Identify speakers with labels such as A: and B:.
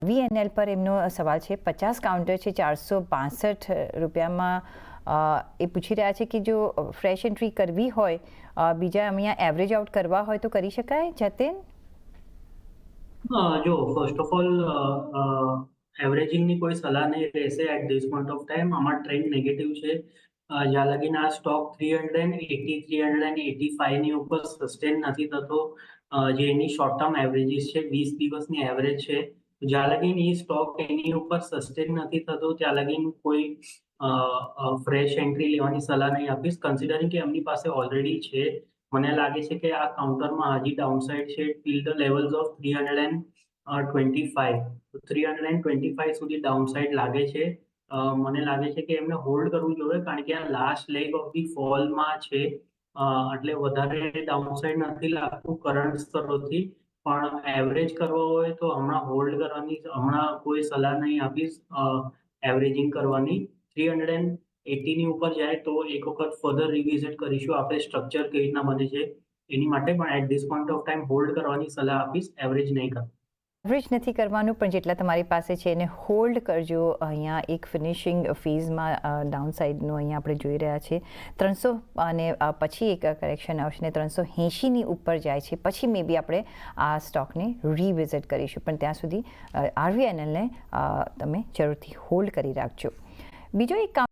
A: વીએનએલ પર એમનો સવાલ છે, 50 કાઉન્ટર છે, 462 રૂપિયામાં એ પૂછી રહ્યા છે કે જો ફ્રેશ એન્ટ્રી કરવી હોય, બીજા અહીંયા એવરેજ આઉટ કરવા હોય તો કરી શકાય જતીન?
B: જો ફર્સ્ટ ઓફ ઓલ એવરેજિંગની કોઈ સલાહ નહીં રહેશે at this point of time. આમાં ટ્રેન્ડ નેગેટિવ છે. જ્યાં લગીને આ સ્ટોક 380 385 ની ઉપર સસ્ટેન નથી થતો, જે એની શોર્ટ ટર્મ એવરેજીસ છે, 20 દિવસની એવરેજ છે. જ્યાં લગીને એ સ્ટોક એની ઉપર સસ્ટેન નથી થતો ત્યાં લગીને કોઈ ફ્રેશ એન્ટ્રી લેવાની સલાહ નહીં આપીશ, કન્સિડરિંગ કે એમની પાસે ઓલરેડી છે. મને લાગે છે કે આ કાઉન્ટરમાં હજી ડાઉનસાઇડ છે ટિલ ધ લેવલ્સ ઓફ 325. 325 સુધી ડાઉનસાઇડ લાગે છે. મને લાગે છે કે એમને હોલ્ડ કરવું જોઈએ, કારણ કે આ લાસ્ટ લેગ ઓફ ધી ફોલમાં છે. એટલે વધારે ડાઉનસાઇડ નથી લાગતું કરંટ સ્તરોથી. પણ એવરેજ કરવો હોય તો હમણાં હોલ્ડ કરવાની હમણાં કોઈ સલાહ નહીં આપીશ. એવરેજિંગ કરવાની 380 ની ઉપર જાય તો એક વખત ફર્ધર રિવિઝિટ કરીશું આપણે સ્ટ્રક્ચર કેવી રીતના બને છે એની માટે. પણ at this point of time hold કરવાની સલાહ આપીશ, એવરેજ નહીં કરવાની.
A: એવરેજ નથી કરવાનું, પણ જેટલા તમારી પાસે છે એને હોલ્ડ કરજો. અહીંયા એક ફિનિશિંગ ફીઝમાં ડાઉન સાઇડનું અહીંયા આપણે જોઈ રહ્યા છીએ 300, અને પછી એક કરેક્શન આવશે ને 380ની ઉપર જાય છે, પછી મે બી આપણે આ સ્ટોકને રીવિઝિટ કરીશું. પણ ત્યાં સુધી આરવીએનએલને તમે જરૂરથી હોલ્ડ કરી રાખજો. બીજો એક કામ